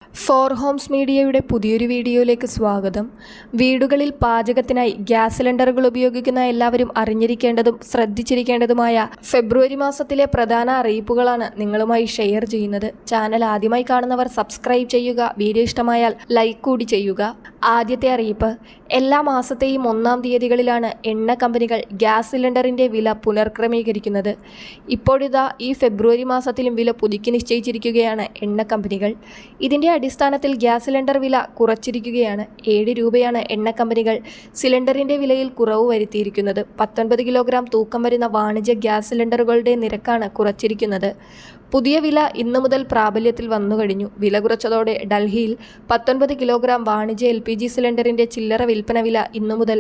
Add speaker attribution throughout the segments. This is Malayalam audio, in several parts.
Speaker 1: ഫോർ ഹോംസ് മീഡിയയുടെ പുതിയൊരു വീഡിയോയിലേക്ക് സ്വാഗതം. വീടുകളിൽ പാചകത്തിനായി ഗ്യാസ് സിലിണ്ടറുകൾ ഉപയോഗിക്കുന്ന എല്ലാവരും അറിഞ്ഞിരിക്കേണ്ടതും ശ്രദ്ധിച്ചിരിക്കേണ്ടതുമായ ഫെബ്രുവരി മാസത്തിലെ പ്രധാന അറിയിപ്പുകളാണ് നിങ്ങളുമായി ഷെയർ ചെയ്യുന്നത്. ചാനൽ ആദ്യമായി കാണുന്നവർ സബ്സ്ക്രൈബ് ചെയ്യുക, വീഡിയോ ഇഷ്ടമായാൽ ലൈക്ക് കൂടി ചെയ്യുക. ആദ്യത്തെ അറിയിപ്പ്, എല്ലാ മാസത്തെയും 1-ാം തീയതികളിലാണ് എണ്ണ കമ്പനികൾ ഗ്യാസ് സിലിണ്ടറിൻ്റെ വില പുനർക്രമീകരിക്കുന്നത്. ഇപ്പോഴിതാ ഈ ഫെബ്രുവരി മാസത്തിലും വില പുതുക്കി നിശ്ചയിച്ചിരിക്കുകയാണ് എണ്ണ കമ്പനികൾ. ഇതിൻ്റെ അടിസ്ഥാനത്തിൽ ഗ്യാസ് സിലിണ്ടർ വില കുറച്ചിരിക്കുകയാണ്. 7 രൂപയാണ് എണ്ണ കമ്പനികൾ സിലിണ്ടറിൻ്റെ വിലയിൽ കുറവ് വരുത്തിയിരിക്കുന്നത്. 19 കിലോഗ്രാം തൂക്കം വരുന്ന വാണിജ്യ ഗ്യാസ് സിലിണ്ടറുകളുടെ നിരക്കാണ് കുറച്ചിരിക്കുന്നത്. പുതിയ വില ഇന്നു മുതൽ പ്രാബല്യത്തിൽ വന്നുകഴിഞ്ഞു. വില കുറച്ചതോടെ ഡൽഹിയിൽ 19 കിലോഗ്രാം വാണിജ്യ LPG സിലിണ്ടറിൻ്റെ ചില്ലറ വിൽപ്പന വില ഇന്നു മുതൽ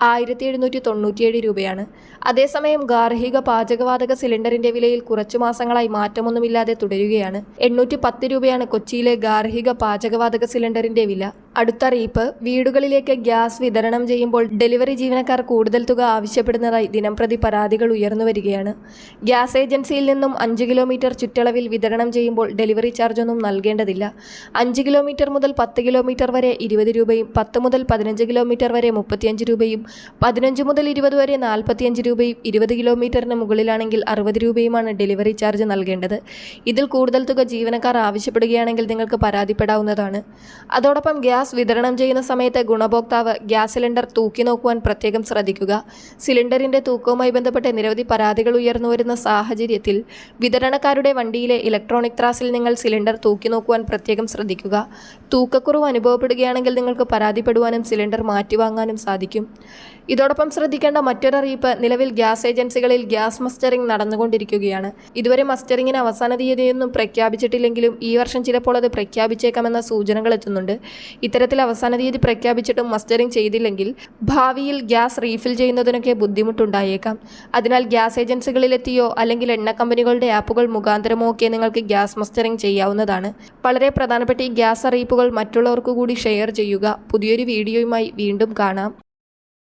Speaker 1: 1797 രൂപയാണ്. അതേസമയം ഗാർഹിക പാചകവാതക സിലിണ്ടറിൻ്റെ വിലയിൽ കുറച്ചു മാസങ്ങളായി മാറ്റമൊന്നുമില്ലാതെ തുടരുകയാണ്. 810 രൂപയാണ് കൊച്ചിയിലെ ഗാർഹിക പാചകവാതക സിലിണ്ടറിൻ്റെ വില. അടുത്തറിയിപ്പ്, വീടുകളിലേക്ക് ഗ്യാസ് വിതരണം ചെയ്യുമ്പോൾ ഡെലിവറി ജീവനക്കാർ കൂടുതൽ തുക ആവശ്യപ്പെടുന്നതായി ദിനംപ്രതി പരാതികൾ ഉയർന്നുവരികയാണ്. ഗ്യാസ് ഏജൻസിയിൽ നിന്നും 5 കിലോമീറ്റർ ചുറ്റളവിൽ വിതരണം ചെയ്യുമ്പോൾ ഡെലിവറി ചാർജൊന്നും നൽകേണ്ടതില്ല. 5 കിലോമീറ്റർ മുതൽ 10 കിലോമീറ്റർ വരെ 20 രൂപയും 10 മുതൽ 15 കിലോമീറ്റർ വരെ 35 രൂപയും 15 മുതൽ 20 വരെ 45 രൂപയും 20 കിലോമീറ്ററിന് മുകളിലാണെങ്കിൽ 60 രൂപയുമാണ് ഡെലിവറി ചാർജ് നൽകേണ്ടത്. ഇതിൽ കൂടുതൽ തുക ജീവനക്കാർ ആവശ്യപ്പെടുകയാണെങ്കിൽ നിങ്ങൾക്ക് പരാതിപ്പെടാവുന്നതാണ്. അതോടൊപ്പം ഗ്യാസ് വിതരണം ചെയ്യുന്ന സമയത്ത് ഗുണഭോക്താവ് ഗ്യാസ് സിലിണ്ടർ തൂക്കി നോക്കുവാൻ പ്രത്യേകം ശ്രദ്ധിക്കുക. സിലിണ്ടറിൻ്റെ തൂക്കവുമായി ബന്ധപ്പെട്ട് നിരവധി പരാതികൾ ഉയർന്നുവരുന്ന സാഹചര്യത്തിൽ വിതരണക്കാരുടെ വണ്ടിയിലെ ഇലക്ട്രോണിക് ത്രാസിൽ നിങ്ങൾ സിലിണ്ടർ തൂക്കി നോക്കുവാൻ പ്രത്യേകം ശ്രദ്ധിക്കുക. തൂക്കക്കുറവ് അനുഭവപ്പെടുകയാണെങ്കിൽ നിങ്ങൾക്ക് പരാതിപ്പെടുവാനും സിലിണ്ടർ മാറ്റിവാങ്ങാനും സാധിക്കും. ഇതോടൊപ്പം ശ്രദ്ധിക്കേണ്ട മറ്റൊരറിയിപ്പ്, നിലവിൽ ഗ്യാസ് ഏജൻസികളിൽ ഗ്യാസ് മസ്റ്ററിംഗ് നടന്നുകൊണ്ടിരിക്കുകയാണ്. ഇതുവരെ മസ്റ്ററിങ്ങിന് അവസാന തീയതിയൊന്നും പ്രഖ്യാപിച്ചിട്ടില്ലെങ്കിലും ഈ വർഷം ചിലപ്പോൾ അത് പ്രഖ്യാപിച്ചേക്കാമെന്ന സൂചനകൾ എത്തുന്നുണ്ട്. ഇത്തരത്തിൽ അവസാന തീയതി പ്രഖ്യാപിച്ചിട്ടും മസ്റ്ററിംഗ് ചെയ്തില്ലെങ്കിൽ ഭാവിയിൽ ഗ്യാസ് റീഫിൽ ചെയ്യുന്നതിനൊക്കെ ബുദ്ധിമുട്ടുണ്ടായേക്കാം. അതിനാൽ ഗ്യാസ് ഏജൻസികളിലെത്തിയോ അല്ലെങ്കിൽ എണ്ണ കമ്പനികളുടെ ആപ്പുകൾ മുഖാന്തരമോ ഒക്കെ നിങ്ങൾക്ക് ഗ്യാസ് മസ്റ്ററിംഗ് ചെയ്യാവുന്നതാണ്. വളരെ പ്രധാനപ്പെട്ട ഈ ഗ്യാസ് അറിയിപ്പുകൾ മറ്റുള്ളവർക്കു കൂടി ഷെയർ ചെയ്യുക. പുതിയൊരു വീഡിയോയുമായി വീണ്ടും കാണാം.